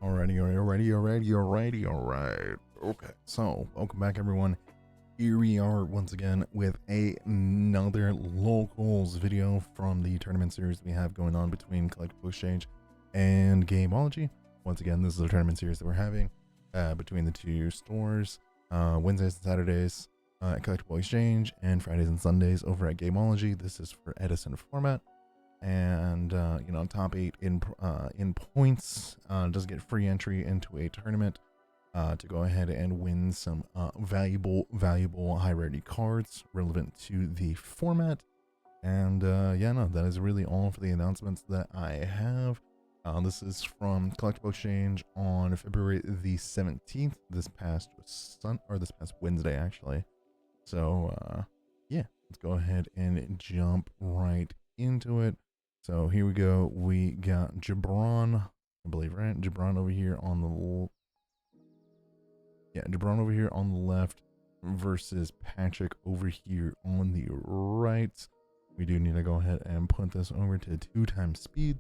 Alright. Okay, so welcome back, everyone. Here we are once again with another locals video from the tournament series we have going on between Collectible Exchange and Gameology. Once again, this is a tournament series that we're having between the two stores, Wednesdays and Saturdays at Collectible Exchange, and Fridays and Sundays over at Gameology. This is for Edison format. And top 8 in points does get free entry into a tournament to go ahead and win some valuable high rarity cards relevant to the format. And that is really all for the announcements that I have. This is from Collectible Exchange on February the 17th, this past Wednesday actually. So let's go ahead and jump right into it. So here we go. We got Jabron, I believe, right? Jabron over here on the left versus Patrick over here on the right. We do need to go ahead and put this over to 2x speed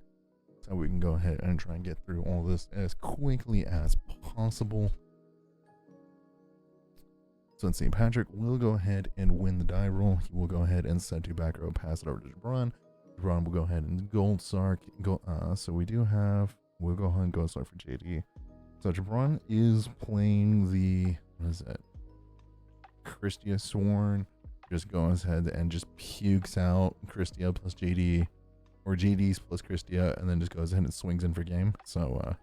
so we can go ahead and try and get through all this as quickly as possible. So let's see. Patrick will go ahead and win the die roll. He will go ahead and set to back row, pass it over to Jabron. Jabron will go ahead and Gold Sark. So we'll go ahead and Gold Sark for JD. So Jabron is playing the, what is that? Christia Sworn. Just goes ahead and just pukes out Christia plus JD, or JD's plus Christia, and then just goes ahead and swings in for game. So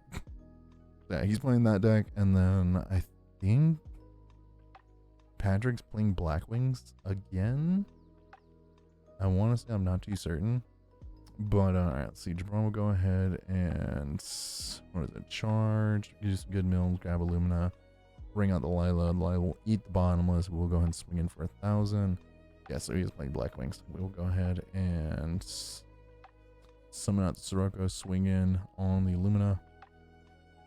yeah, he's playing that deck, and then I think Patrick's playing Black Wings again. I want to say, I'm not too certain, but alright, let's see. Jabron will go ahead and, what is it, charge, use some good mills, grab Illumina, bring out the Lila. Lila will eat the bottomless. We'll go ahead and swing in for 1,000. Yeah, so he's playing Black Wings. We'll go ahead and summon out the Sirocco, swing in on the Illumina,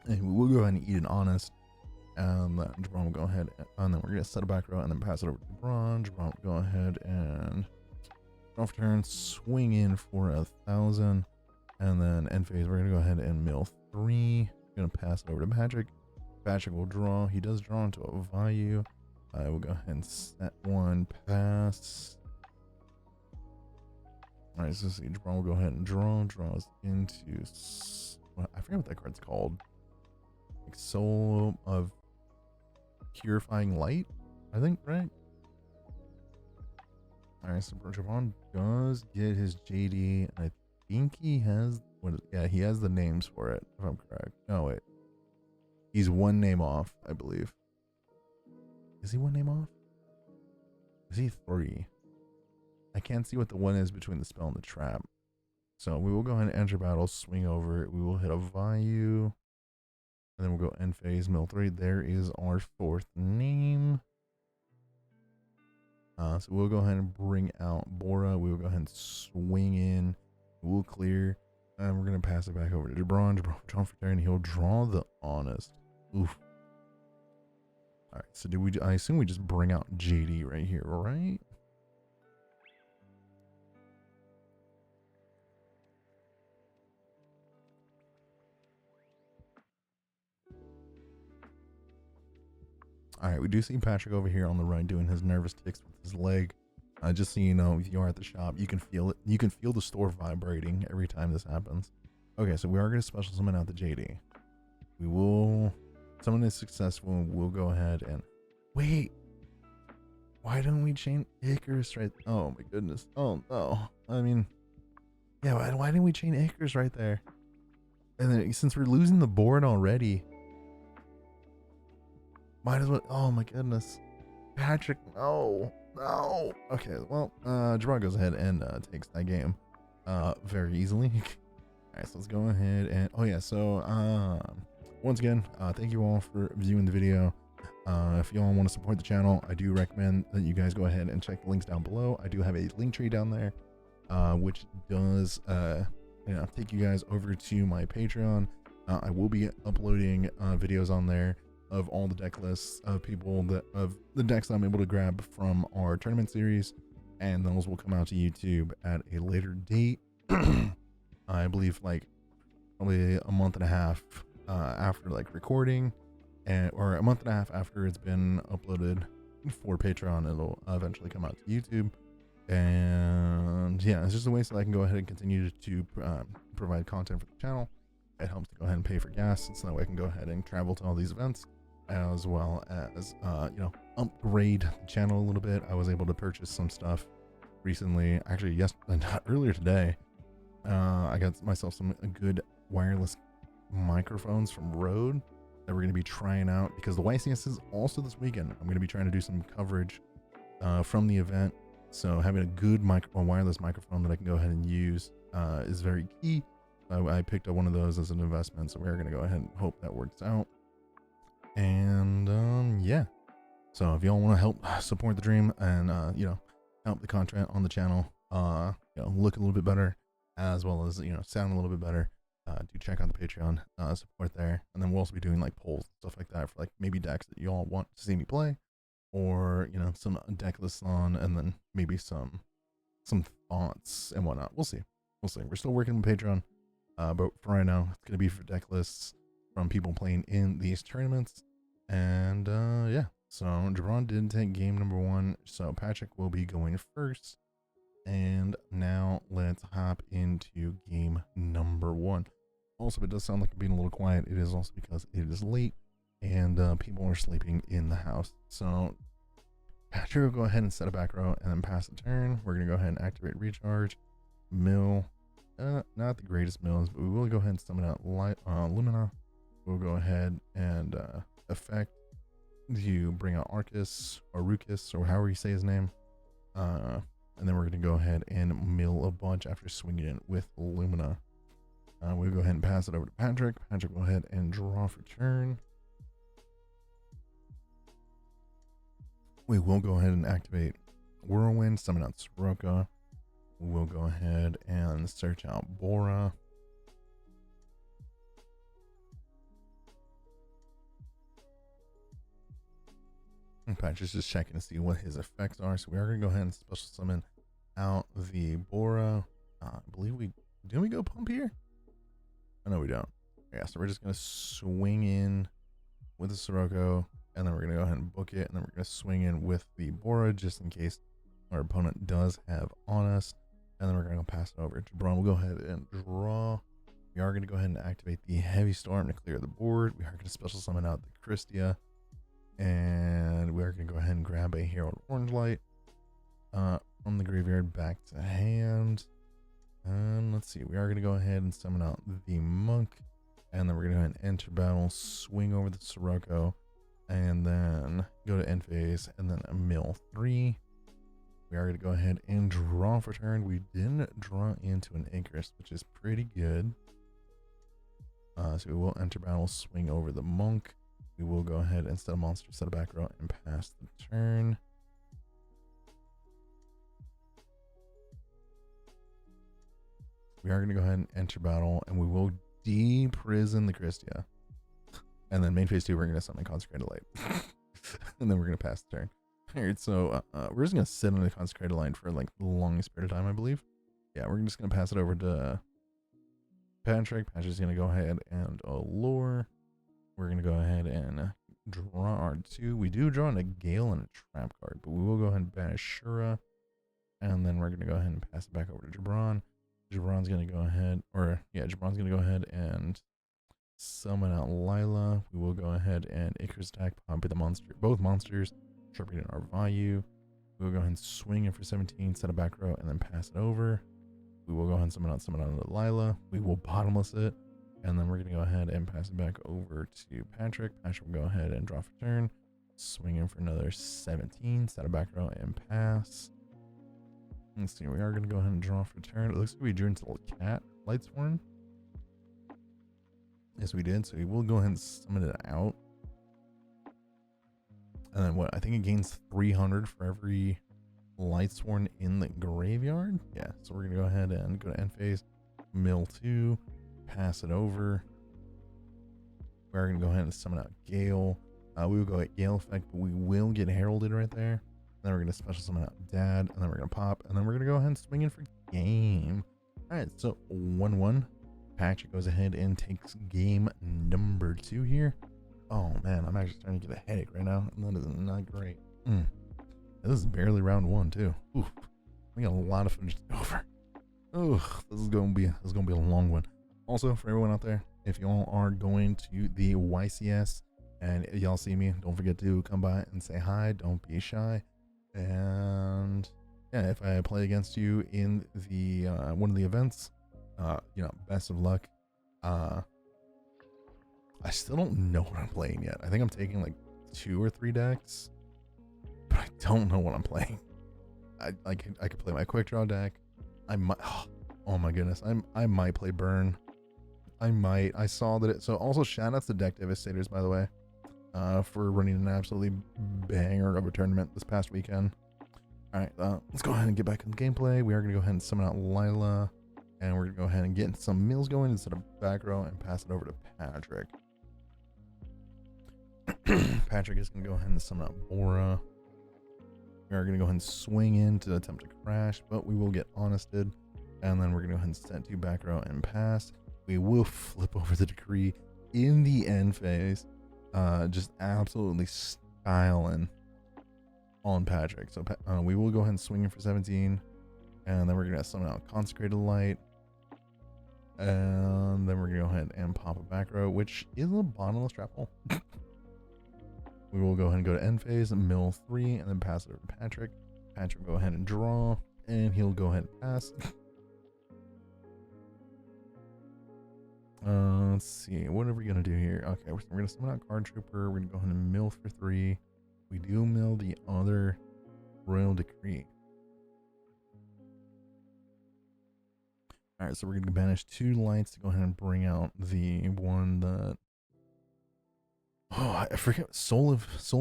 and we will go ahead and eat an Honest. And Jabron will go ahead, and then we're going to set a back row and then pass it over to Jabron. Jabron will go ahead and off turn, swing in for 1,000, and then end phase we're gonna go ahead and mill 3. Gonna pass it over to Patrick. Patrick will draw. He does draw into a value. I will go ahead and set one pass. All right, so see, Jabron will go ahead and draws into, I forget what that card's called, like Soul of Purifying Light, I think, right? Alright, so Jabron does get his JD, and I think he has, he has the names for it, if I'm correct. No, wait. He's one name off, I believe. Is he one name off? Is he 3? I can't see what the one is between the spell and the trap. So we will go ahead and enter battle, swing over. We will hit a value, and then we'll go end phase, mill 3. There is our 4th name. So we'll go ahead and bring out Bora. We will go ahead and swing in. We'll clear. And we're going to pass it back over to Jabron. Jabron will draw for turn. He'll draw the Honest. Oof. Alright, so I assume we just bring out JD right here, right? Alright, we do see Patrick over here on the right doing his nervous ticks with his leg. Just so you know, if you are at the shop, you can feel it. You can feel the store vibrating every time this happens. Okay, so we are going to special summon out the JD. We will summon is successful, and we'll go ahead and wait. Why don't we chain Icarus right? Oh my goodness. Oh no. I mean, yeah. Why didn't we chain Icarus right there? And then since we're losing the board already, might as well. Oh my goodness, Patrick. No. Okay, well, Jabron goes ahead and takes that game very easily. Alright, so let's go ahead and, oh yeah, so once again, thank you all for viewing the video. If you all want to support the channel, I do recommend that you guys go ahead and check the links down below. I do have a link tree down there, which does take you guys over to my Patreon. I will be uploading videos on there of all the deck lists of the decks that I'm able to grab from our tournament series, and those will come out to YouTube at a later date. I believe like probably a month and a half after like recording, or a month and a half after it's been uploaded for Patreon. It'll eventually come out to YouTube. And yeah, it's just a way so I can go ahead and continue to provide content for the channel. It helps to go ahead and pay for gas, so that way I can go ahead and travel to all these events, as well as upgrade the channel a little bit. I was able to purchase some stuff recently, actually earlier today. I got myself some good wireless microphones from Rode that we're going to be trying out, because the YCS is also this weekend. I'm going to be trying to do some coverage from the event, so having a good wireless microphone that I can go ahead and use is very key. I picked up one of those as an investment, so we're going to go ahead and hope that works out. And yeah, so if y'all want to help support the dream and help the content on the channel look a little bit better, as well as sound a little bit better, do check out the Patreon support there. And then we'll also be doing like polls and stuff like that for like maybe decks that y'all want to see me play, or some deck lists on, and then maybe some thoughts and whatnot. We'll see. We're still working on Patreon, but for right now it's gonna be for deck lists from people playing in these tournaments. And yeah, so Jabron did take game number 1, so Patrick will be going first. And now let's hop into game number 1. Also, if it does sound like I'm being a little quiet, it is also because it is late and people are sleeping in the house. So Patrick will go ahead and set a back row and then pass the turn. We're going to go ahead and activate recharge, mill, not the greatest mills, but we will go ahead and summon out Lumina. We'll go ahead and effect you bring out Arcus or Rucus, or however you say his name. And then we're going to go ahead and mill a bunch after swinging it with Lumina. We'll go ahead and pass it over to Patrick. Patrick will go ahead and draw for turn. We will go ahead and activate Whirlwind, summon out Soroka. We'll go ahead and search out Bora. And Patrick's just checking to see what his effects are. So we are going to go ahead and special summon out the Bora. I believe didn't we go pump here? Oh, no, we don't. Yeah, so we're just going to swing in with the Sirocco, and then we're going to go ahead and book it, and then we're going to swing in with the Bora just in case our opponent does have on us, and then we're going to pass it over. Jabron will go ahead and draw. We are going to go ahead and activate the Heavy Storm to clear the board. We are going to special summon out the Christia, and we are going to go ahead and grab a Herald Orange Light from the graveyard back to hand. And let's see, we are going to go ahead and summon out the Monk, and then we're going to go ahead and enter battle, swing over the Sirocco, and then go to end phase, and then a mill 3. We are going to go ahead and draw for turn. We didn't draw into an Icarus, which is pretty good. So we will enter battle, swing over the Monk. We will go ahead and set a monster, set a back row, and pass the turn. We are going to go ahead and enter battle, and we will de-prison the Christia. And then main phase 2, we're going to summon Consecrated Light. And then we're going to pass the turn. Alright, so we're just going to sit on the Consecrated Light for like the longest period of time, I believe. Yeah, we're just going to pass it over to Patrick. Patrick's going to go ahead and lure. We're going to go ahead and draw our 2. We do draw in a Gale and a Trap card, but we will go ahead and banish Shura. And then we're going to go ahead and pass it back over to Jabron. Jabron's going to go ahead, Jabron's going to go ahead and summon out Lila. We will go ahead and Icarus attack, pump the monster, both monsters, sharpening our value. We'll go ahead and swing it for 17, set a back row, and then pass it over. We will go ahead and summon out Lila. We will bottomless it, and then we're going to go ahead and pass it back over to Patrick. Patrick will go ahead and draw for turn, swing in for another 17, set a back row, and pass. Let's see, we are going to go ahead and draw for turn. It looks like we drew into the cat Lightsworn. Yes, we did. So we will go ahead and summon it out. And then what? I think it gains 300 for every Lightsworn in the graveyard. Yeah, so we're going to go ahead and go to end phase, mill 2, pass it over. We're going to go ahead and summon out Gale. We will go at Gale effect, but we will get heralded right there. Then we're going to special summon out Dad, and then we're going to pop, and then we're going to go ahead and swing in for game. All right, so 1-1. Patrick goes ahead and takes game number number 2 here. Oh man, I'm actually starting to get a headache right now, and that is not great. This is barely round 1 too. Oof. We got a lot of footage to go over. Oh, this is gonna be a long one. Also, for everyone out there, if y'all are going to the YCS and y'all see me, don't forget to come by and say hi. Don't be shy. And yeah, if I play against you in the one of the events, you know, best of luck. I still don't know what I'm playing yet. I think I'm taking like 2 or 3 decks, but I don't know what I'm playing. I could play my quick draw deck. I might. Oh my goodness. I might play Burn. I saw that it. So also shout out to Deck Devastators, by the way, for running an absolutely banger of a tournament this past weekend. All right, let's go ahead and get back in the gameplay. We are gonna go ahead and summon out Lila, and we're gonna go ahead and get some mills going instead of back row and pass it over to Patrick. Patrick is gonna go ahead and summon out Bora. We are gonna go ahead and swing in to attempt to crash, but we will get honested, and then we're gonna go ahead and set to back row and pass. We will flip over the decree in the end phase, just absolutely styling on Patrick. So we will go ahead and swing in for 17, and then we're gonna summon out Consecrated Light, and then we're gonna go ahead and pop a back row, which is a bottomless trap hole. We will go ahead and go to end phase, mill 3, and then pass it over to Patrick. Patrick will go ahead and draw, and he'll go ahead and pass. Let's see, what are we gonna do here? Okay, we're gonna summon out Card Trooper. We're gonna go ahead and mill for 3. We do mill the other Royal Decree. All right, so we're gonna banish 2 lights to go ahead and bring out the one that, oh, I forget, Soul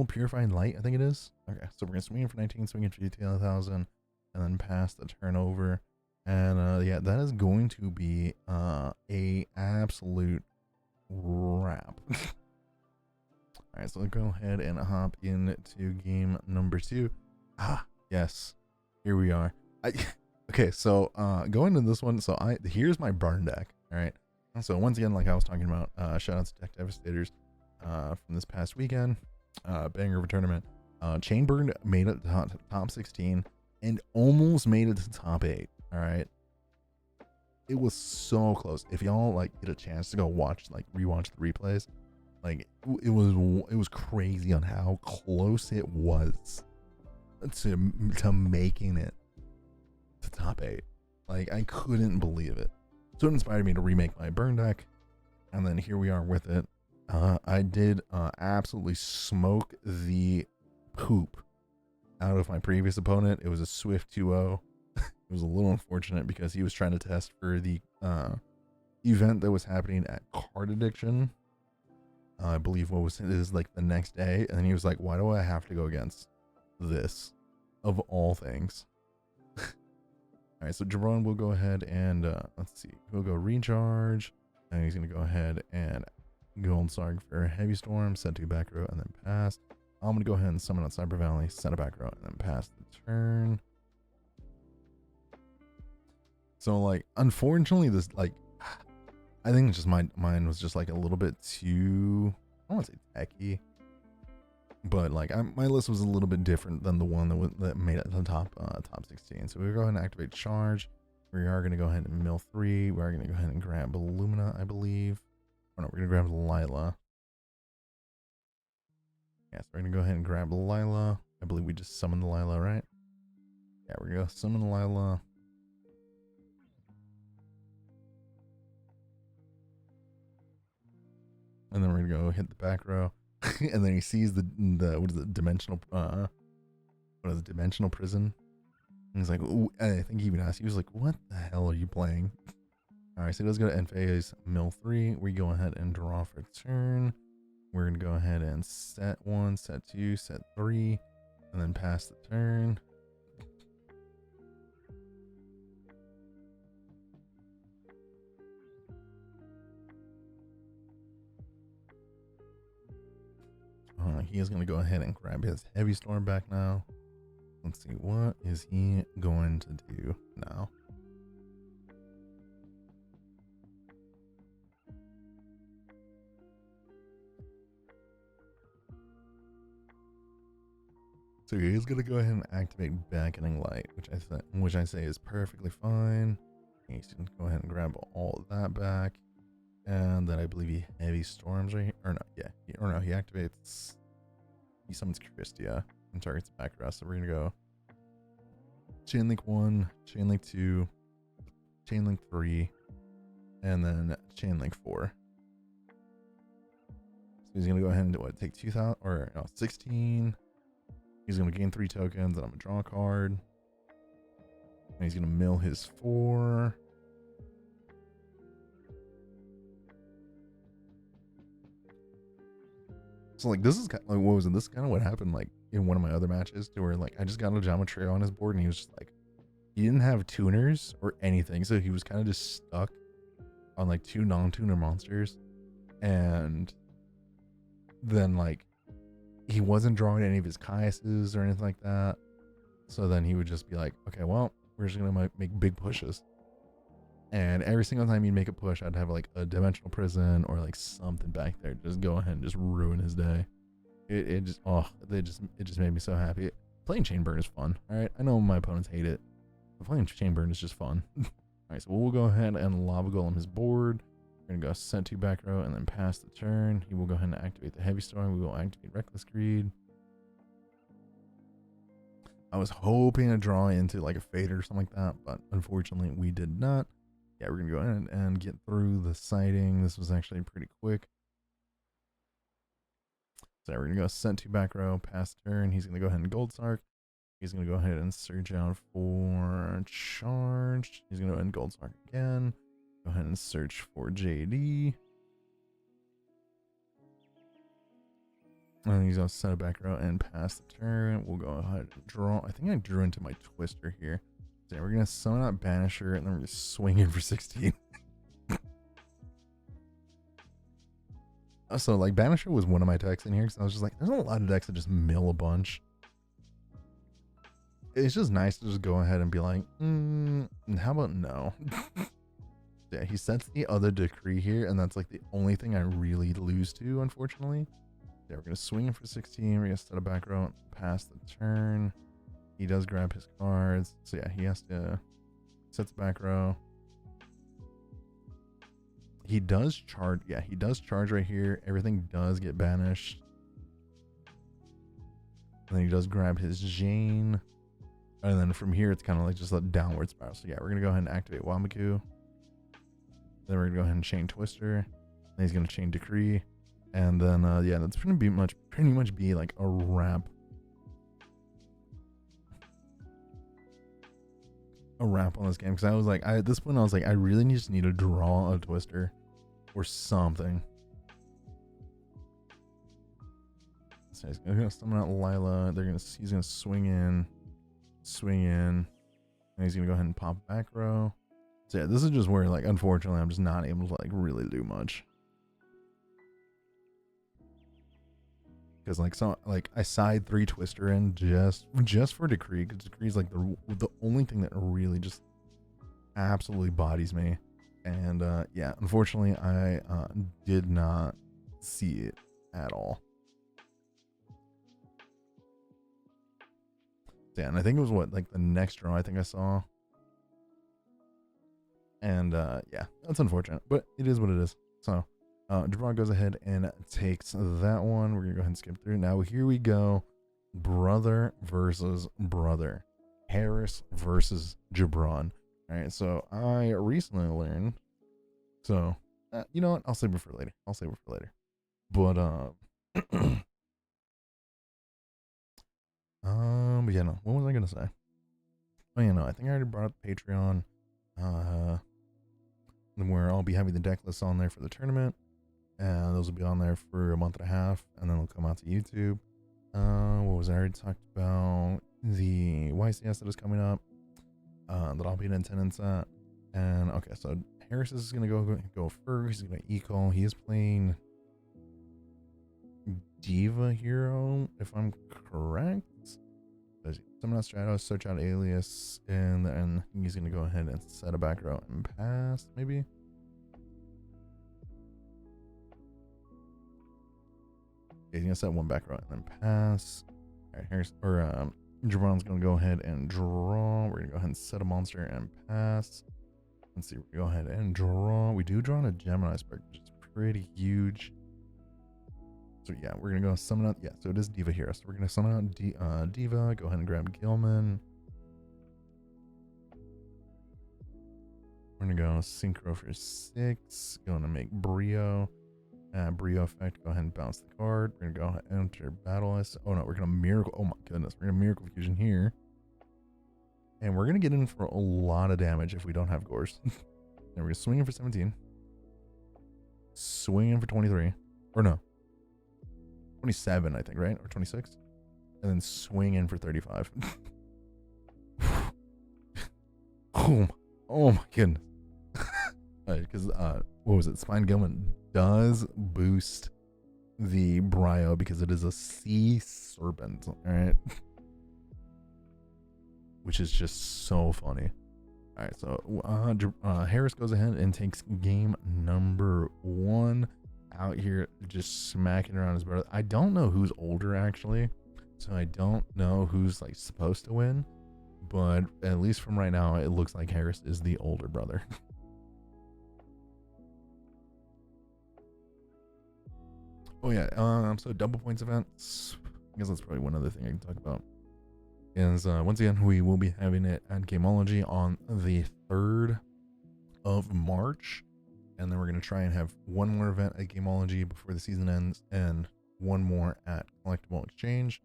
Purifying Light, I think it is. Okay, so we're gonna swing in for 19, swing in for 2,000, and then pass the turnover. And yeah, that is going to be a absolute wrap. All right, so let's go ahead and hop into game number 2. Yes, here we are. Okay, so going into this one, so here's my burn deck. All right, so once again, like I was talking about, shout out to Deck Devastators from this past weekend, banger of a tournament. Chainburn made it to top 16 and almost made it to top 8. All right, it was so close. If y'all like get a chance to go watch, like rewatch the replays, like it was crazy on how close it was to making it to top 8. Like I couldn't believe it. So it inspired me to remake my burn deck, and then here we are with it. I did absolutely smoke the poop out of my previous opponent. It was a Swift 2-0. It was a little unfortunate because he was trying to test for the event that was happening at Card Addiction. I believe it is like the next day, and then he was like, "Why do I have to go against this of all things?" All right, so Jabron will go ahead and let's see, he'll go recharge, and he's gonna go ahead and Gold Sarg for Heavy Storm, set to back row, and then pass. I'm gonna go ahead and summon out Cyber Valley, set a back row, and then pass the turn. So like, unfortunately, this, like, I think just mine was just like a little bit too, I don't want to say techy, but like my list was a little bit different than the one that made it to the top 16. So we're going to activate charge. We are going to go ahead and mill 3. We are going to go ahead and grab Illumina, I believe. Oh no, we're going to grab Lila. Yes, we're going to go ahead and grab Lila. I believe we just summoned the Lila, right? Yeah, we're going to summon Lila. And then we're gonna go hit the back row, and then he sees the what is it, dimensional dimensional prison, and he's like, ooh, I think he even asked, he was like, what the hell are you playing? All right, so he does go to end phase, mill 3. We go ahead and draw for turn. We're gonna go ahead and set 1, set 2, set 3, and then pass the turn. He is going to go ahead and grab his Heavy Storm back now. Let's see, what is he going to do now? So he's gonna go ahead and activate Beckoning Light, which I say is perfectly fine. He's gonna go ahead and grab all of that back, and then I believe he Heavy Storms right here, or no, yeah, he activates. He summons Christia and targets back rest. So we're gonna go Chain Link 1, Chain Link 2, Chain Link 3, and then Chain Link 4. So he's gonna go ahead and do what? Take 2,000 or no, 16. He's gonna gain 3 tokens, and I'm gonna draw a card. And he's gonna mill his 4. So like this is kind of, like, what was it? This is kind of what happened like in one of my other matches, to where like I just got a Geometry on his board, and he was just like, he didn't have tuners or anything, so he was kind of just stuck on like 2 non-tuner monsters, and then like he wasn't drawing any of his Caiuses or anything like that. So then he would just be like, okay, well, we're just gonna make big pushes. And every single time he'd make a push, I'd have like a Dimensional Prison or like something back there. Just go ahead and just ruin his day. It just made me so happy. Playing Chain Burn is fun. All right, I know my opponents hate it, but playing Chain Burn is just fun. All right, so we'll go ahead and Lava Golem his board. We're gonna go send 2 back row and then pass the turn. He will go ahead and activate the Heavy Storm. We will activate Reckless Greed. I was hoping to draw into like a Fade or something like that, but unfortunately we did not. Yeah, we're gonna go ahead and get through the sighting. This was actually pretty quick. So we're gonna go send 2 back row, pass turn. He's gonna go ahead and Gold Sark. He's gonna go ahead and search out for charge. He's gonna go ahead and Gold Sark again. Go ahead and search for JD. And he's gonna set a back row and pass the turn. We'll go ahead and draw. I think I drew into my Twister here. So we're gonna summon out Banisher, and then we're gonna swing in for 16. So like Banisher was one of my decks in here, because I was just like, there's a lot of decks that just mill a bunch. It's just nice to just go ahead and be like, how about no? Yeah, he sets the other decree here, and that's like the only thing I really lose to, unfortunately. Yeah, we're gonna swing in for 16. We're gonna set a back row, pass the turn. He does grab his cards, so yeah, he has to set the back row. He does charge. Yeah, he does charge right here. Everything does get banished. And then he does grab his Jane. And then from here, it's kind of like just a downward spiral. So yeah, we're gonna go ahead and activate Wamaku. Then we're gonna go ahead and chain Twister. Then he's gonna chain Decree. And then yeah, that's gonna be pretty much be like a wrap. A wrap on this game, because I was like, at this point I was like, I really just need to draw a Twister or something. So he's gonna summon out Lila. He's gonna swing in, and he's gonna go ahead and pop back row. So yeah, this is just where like unfortunately I'm just not able to like really do much. Because like I side 3 Twister in just for Decree, because Decree is like the only thing that really just absolutely bodies me. And yeah, unfortunately I did not see it at all. Yeah, and I think it was what, like the next draw I think I saw. And yeah, that's unfortunate, but it is what it is. So Jabron goes ahead and takes that one. We're gonna go ahead and skip through. Now here we go. Brother versus brother. Harris versus Jabron. All right, so I recently learned. So you know what? I'll save it for later. But but yeah, no. What was I gonna say? Oh yeah, no. I think I already brought up Patreon. Where I'll be having the deck lists on there for the tournament. And those will be on there for a month and a half, and then they'll come out to YouTube. What was I already talked about? The YCS that is coming up, that I'll be in attendance at. And okay, so Harris is gonna go first. He's gonna eco. He is playing Diva Hero, if I'm correct. Summon out Stratos, search out Alias, and then he's gonna go ahead and set a back row and pass, maybe. He's gonna set 1 back row and then pass. right, here's or Jabron's gonna go ahead and draw. We're gonna go ahead and set a monster and pass. Let's see, we go ahead and draw. We do draw on a Gemini spark, which is pretty huge. So yeah, we're gonna go summon out. Yeah, so it is Diva here. So we're gonna summon out Diva. Go ahead and grab Gilman. We're gonna go synchro for 6. Gonna make Brio. Brio effect. Go ahead and bounce the card. We're gonna go ahead and enter battle list. Oh no, we're gonna miracle. Oh my goodness, we're gonna miracle fusion here. And we're gonna get in for a lot of damage if we don't have Gores. And we're gonna swing in for 17. Swing in for 23. Or no. 27, I think, right? Or 26. And then swing in for 35. Oh my goodness. Because what was it? Spine Gilman does boost the Brio because it is a sea serpent, alright? Which is just so funny. Alright, so Harris goes ahead and takes game number 1. Out here just smacking around his brother. I don't know who's older actually, so I don't know who's like supposed to win, but at least from right now it looks like Harris is the older brother. Oh yeah, so double points events, I guess that's probably one other thing I can talk about is once again we will be having it at Gameology on the 3rd of March. And then we're going to try and have one more event at Gameology before the season ends and one more at Collectible Exchange.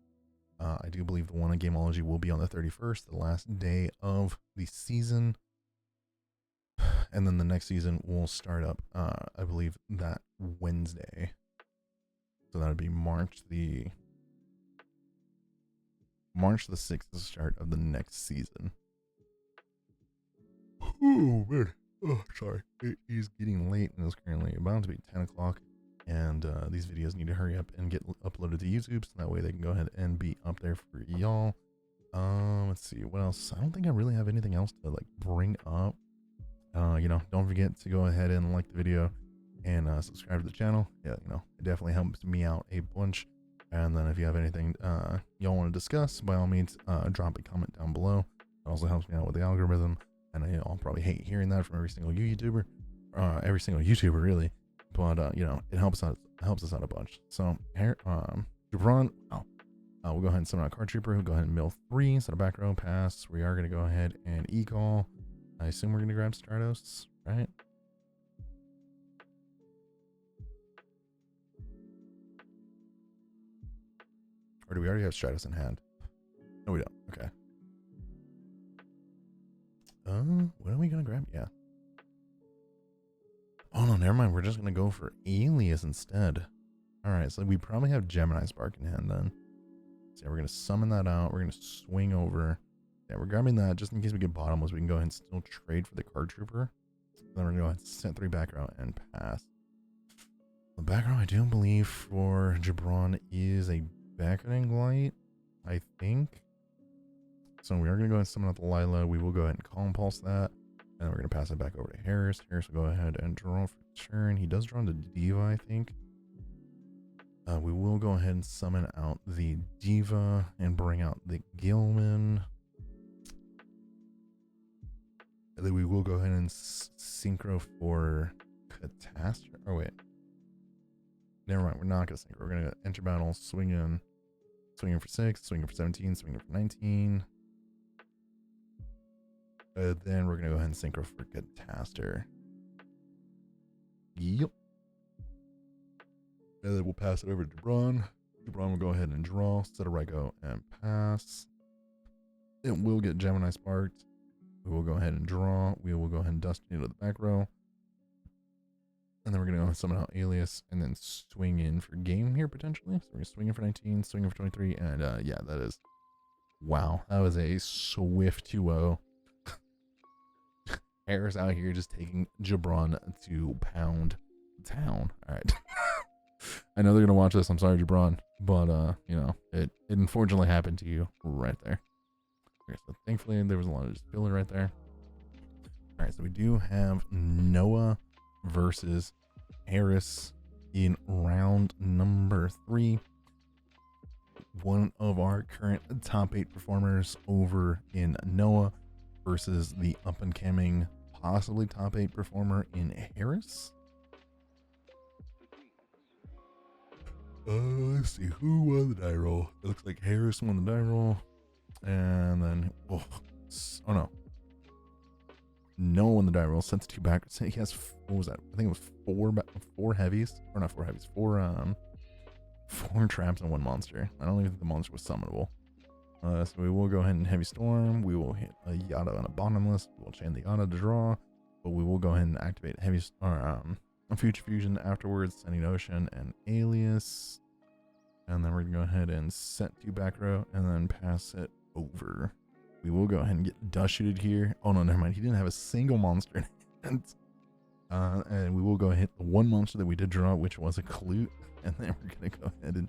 I do believe the one at Gameology will be on the 31st, the last day of the season. And then the next season will start up, I believe, that Wednesday. So that would be March the 6th, the start of the next season. Oh, man. Oh, sorry. It is getting late and it's currently about to be 10 o'clock. And these videos need to hurry up and get uploaded to YouTube so that way they can go ahead and be up there for y'all. Let's see. What else? I don't think I really have anything else to like bring up. Don't forget to go ahead and like the video and subscribe to the channel. Yeah, it definitely helps me out a bunch. And then if you have anything y'all want to discuss, by all means, drop a comment down below. It also helps me out with the algorithm. And I'll probably hate hearing that from every single YouTuber, really, but it helps us out a bunch. So here, Jabron, we'll go ahead and summon out Card Trooper. We'll go ahead and mill 3, set a back row pass. We are gonna go ahead and e-call. I assume we're gonna grab Stratos, right? Or do we already have Stratos in hand? No, we don't. Okay. What are we gonna grab? Yeah. Oh no, never mind. We're just gonna go for Alias instead. Alright, so we probably have Gemini Spark in hand then. So yeah, we're gonna summon that out. We're gonna swing over. Yeah, we're grabbing that just in case we get bottomless. We can go ahead and still trade for the Card Trooper. Then we're gonna go ahead and set 3 back row and pass. The back row I do believe for Jabron is a Beckoning Light, I think. So we are going to go ahead and summon out the Lila. We will go ahead and Calm Pulse that. And then we're going to pass it back over to Harris. Harris will go ahead and draw for turn. He does draw into Diva, I think. We will go ahead and summon out the Diva and bring out the Gilman. And then we will go ahead and synchro for Catastrophe. Oh, wait. Never mind. We're not going to synchro. We're going to enter battle, swing in for 6, swing in for 17, swing in for 19. Then we're going to go ahead and synchro for Catastrophe. Yep. And then we'll pass it over to Jabron. Jabron will go ahead and draw, set a Ryko, and pass. It will get Gemini sparked. We will go ahead and draw. We will go ahead and dust into the back row. And then we're going to go ahead and summon out Alias and then swing in for game here potentially. So we're going to swing in for 19, swing in for 23. And yeah, that is... Wow. That was a swift 2-0. Harris out here just taking Jabron to pound town. All right. I know they're going to watch this. I'm sorry, Jabron. But, it unfortunately happened to you right there. Okay, so thankfully, there was a lot of just filler right there. All right, so we do have Noah versus Harris in round number 3. One of our our current top 8 performers over in Noah versus the up and coming, possibly top 8 performer in Harris. Let's see who won the die roll. It looks like Harris won the die roll, and then oh no, Noah won the die roll. Sent 2 back. He has, what was that? I think it was 4 heavies, or not 4 heavies, 4 traps and 1 monster. I don't even think the monster was summonable. So we will go ahead and heavy storm. We will hit a Yada and a bottomless. We'll chain the Yada to draw, but we will go ahead and activate heavy a future fusion afterwards, sending ocean and alias, and then we're gonna go ahead and set 2 back row and then pass it over. We will go ahead and get dust shooted here. Oh no, never mind. He didn't have a single monster in hand. And we will go ahead hit the 1 monster that we did draw, which was a Clute, and then we're gonna go ahead and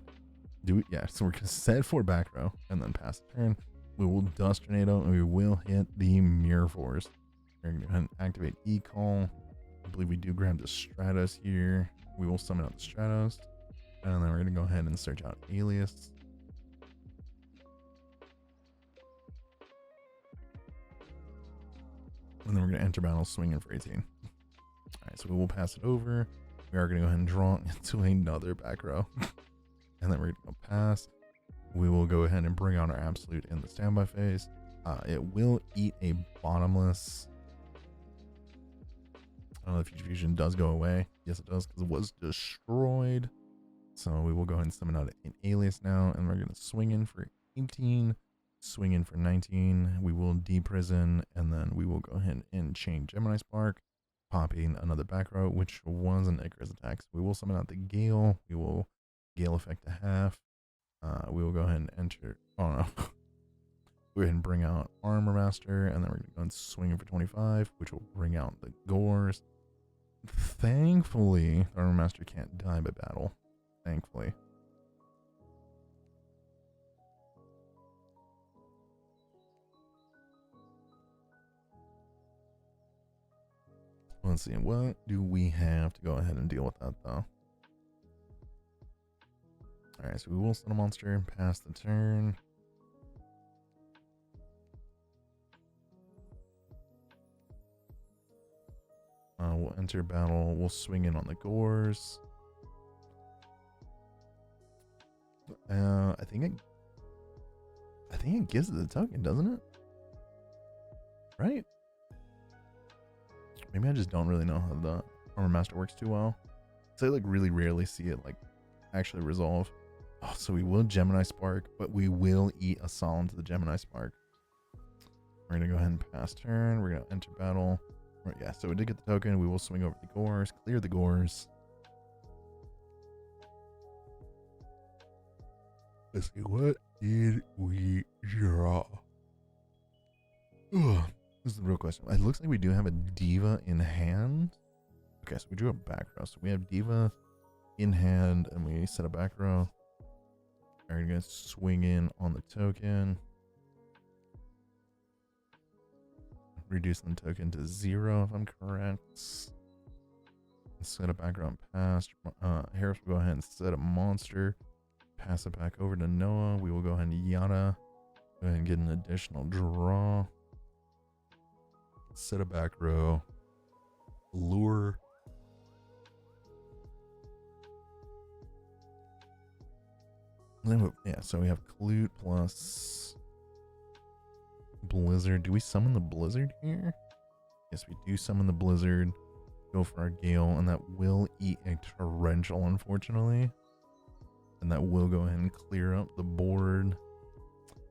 do it. Yeah, so we're gonna set 4 back row and then pass the turn. We will dust tornado and we will hit the mirror force. We're gonna go ahead and activate e-call. I believe we do grab the Stratos here. We will summon out the Stratos, and then we're gonna go ahead and search out alias. And then we're gonna enter battle swinging for 18. Alright, so we will pass it over. We are gonna go ahead and draw into another back row. And then we're gonna go pass. We will go ahead and bring out our absolute in the standby phase. It will eat a bottomless. I don't know if future fusion does go away. Yes, it does, because it was destroyed. So we will go ahead and summon out an alias now, and we're gonna swing in for 18, swing in for 19. We will deprison, and then we will go ahead and chain Gemini Spark, popping another back row, which was an Icarus attack. So we will summon out the Gale. We will Gale effect to half. We will go ahead and enter. Oh no. Go ahead and bring out Armor Master, and then we're gonna go and swing in for 25, which will bring out the Gores. Thankfully, the Armor Master can't die by battle. Thankfully. Let's see, what do we have to go ahead and deal with that though? Alright, so we will send a monster and pass the turn. We'll enter battle. We'll swing in on the Gores. I think it gives it the token, doesn't it? Right? Maybe I just don't really know how the Armor Master works too well. So I like really rarely see it like actually resolve. Oh, so we will Gemini Spark, but we will eat a Solemn to the Gemini Spark. We're gonna go ahead and pass turn. We're gonna enter battle. Right, yeah, so we did get the token. We will swing over the Gores, clear the Gores. Let's see, what did we draw? Ugh, this is the real question. It looks like we do have a Diva in hand. Okay, so we drew a back row. So we have Diva in hand, and we set a back row. We're gonna swing in on the token. Reducing the token to 0 if I'm correct. Set a background pass. Harris will go ahead and set a monster. Pass it back over to Noah. We will go ahead and Yada. Go ahead and get an additional draw. Set a back row. Lure. Yeah, so we have Clute plus Blizzard. Do we summon the Blizzard here? Yes, we do summon the Blizzard. Go for our Gale, and that will eat a Torrential, unfortunately. And that will go ahead and clear up the board.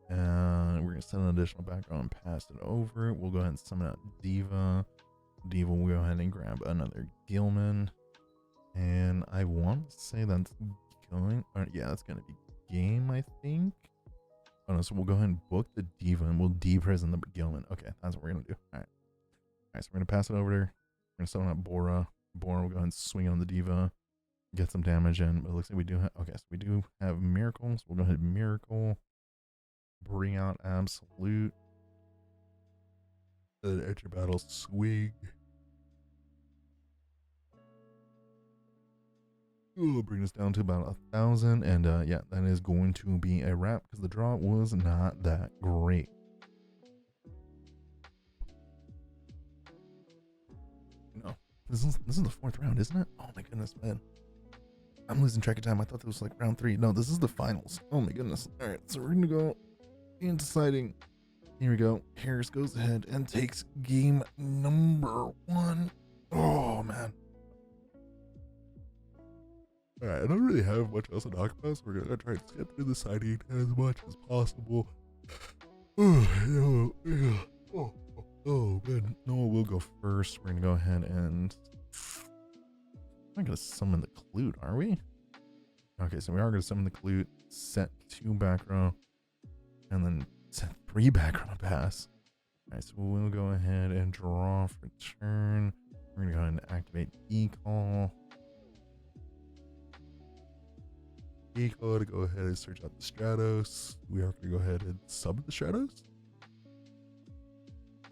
And we're going to send an additional background and pass it over. We'll go ahead and summon out Diva. Diva will go ahead and grab another Gilman. And I want to say that's going... yeah, that's going to be game, I think. Oh no, so we'll go ahead and book the Diva and we'll deprison the Gilman. Okay, that's what we're going to do. Alright. Alright, so we're going to pass it over. We're going to summon out Bora. Bora will go ahead and swing on the Diva. Get some damage in. But it looks like we do have... okay, so we do have Miracle. So we'll go ahead and Miracle. Bring out Absolute. Then enter battle swing. It'll bring us down to about 1,000, and yeah, that is going to be a wrap because the draw was not that great. No, this is the fourth round, isn't it? Oh my goodness, man. I'm losing track of time. I thought this was like round 3. No, this is the finals. Oh my goodness. All right, so we're gonna go in deciding. Here we go. Harris goes ahead and takes game number 1. Oh man. All right, I don't really have much else to talk about, so we're gonna try to get through the siding as much as possible. Oh man. Noah will go first. We're gonna go ahead and we're not gonna summon the clute, are we? Okay, so we are gonna summon the clute, set 2 back row, and then set 3 back row pass. Alright, so we'll go ahead and draw for turn. We're gonna go ahead and activate E-Call. E-Call to go ahead and search out the Stratos. We are gonna go ahead and summon the Stratos.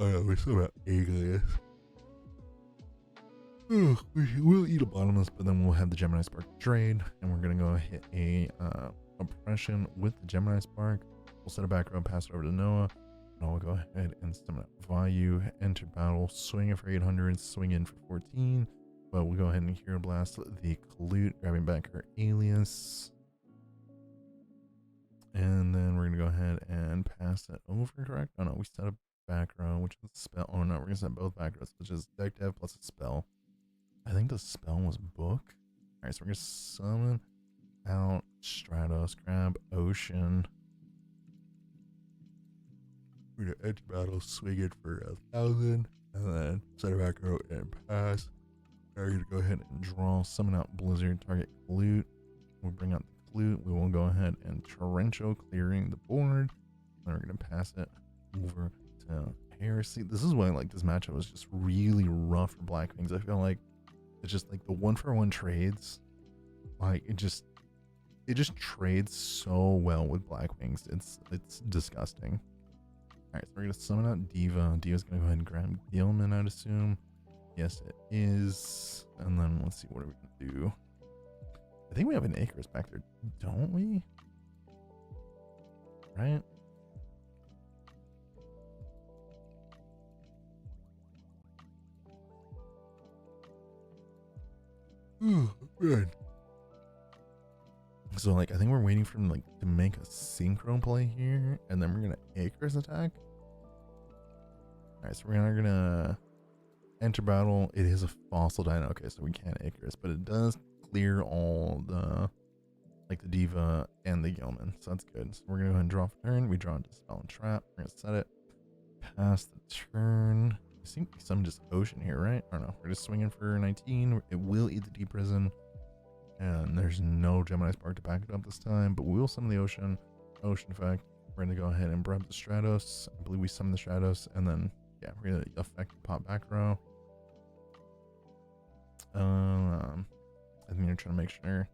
Oh no, we're still about Alias. We'll eat a bottomless, but then we'll have the Gemini Spark trade, and we're gonna go hit a oppression with the Gemini Spark. We'll set a back row, pass it over to Noah. Noah, go ahead and summon up Vayu, enter battle, swing it for 800, swing in for 14. But we'll go ahead and Hero Blast the Clute, grabbing back our Alias. And then we're gonna go ahead and pass that over, correct? Oh no, we set a back row, which is a spell. Oh no, we're gonna set both back rows, which is deck dev plus a spell. I think the spell was book. Alright, so we're gonna summon out Stratos, grab Ocean. We're gonna enter battle, swing it for 1,000, and then set a back row and pass. We're gonna go ahead and draw, summon out Blizzard, target Clute. We'll bring out the Clute. We will go ahead and Torrential, clearing the board. Then we're gonna pass it over to Heresy. This is why like this matchup was just really rough for Black Wings. I feel like it's just like the 1-for-1 trades, like it just trades so well with Black Wings. It's disgusting. All right, so we're gonna summon out Diva. Diva's gonna go ahead and grab Gilman, I'd assume. Yes, it is. And then let's see, what are we gonna do? I think we have an Icarus back there, don't we? Right? Oh, man. So like I think we're waiting for him like to make a synchro play here, and then we're gonna Icarus attack. Alright, so we're gonna enter battle. It is a fossil dino. Okay, so we can't Icarus, but it does clear all the like the Diva and the Gilman, so that's good. So we're gonna go ahead and draw for turn. We draw into Dispel and Trap. We're gonna set it. Pass the turn. I think we summoned just Ocean here, right? I don't know. We're just swinging for 19. It will eat the Deep Prison. And there's no Gemini Spark to back it up this time, but we will summon the Ocean effect. We're going to go ahead and grab the Stratos. I believe we summon the Stratos, and then, yeah, we're going to affect the pop back row. I think you're trying to make sure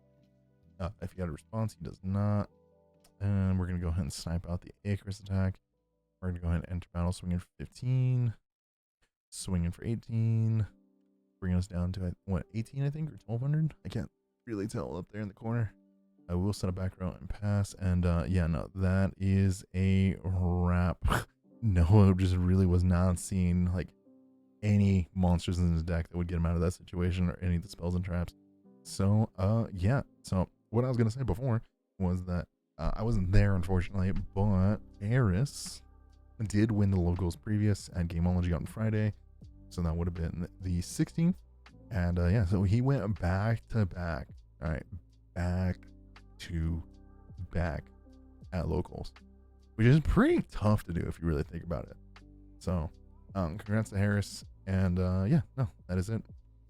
if he got a response, he does not. And we're going to go ahead and snipe out the Icarus attack. We're going to go ahead and enter battle, swinging for 15. Swinging for 18. Bring us down to, what, 18, I think, or 1,200? I can't really tell up there in the corner. I will set a back row and pass, and yeah, no, that is a wrap. Noah just really was not seeing like any monsters in his deck that would get him out of that situation, or any of the spells and traps. So yeah, so what I was gonna say before was that I wasn't there, unfortunately, but Eris did win the locals previous at Gameology on Friday, so that would have been the 16th. And yeah, so he went back to back. All right, back to back at locals, which is pretty tough to do if you really think about it. So congrats to Harris. And yeah, no, that is it.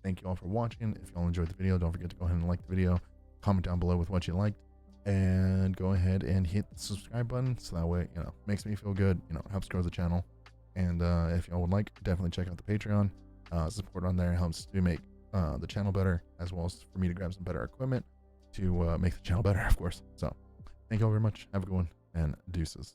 Thank you all for watching. If y'all enjoyed the video, don't forget to go ahead and like the video, comment down below with what you liked, and go ahead and hit the subscribe button, so that way, you know, makes me feel good, you know, helps grow the channel. And if y'all would like, definitely check out the Patreon. Support on there helps to make the channel better, as well as for me to grab some better equipment to make the channel better, of course. So thank you all very much. Have a good one, and deuces.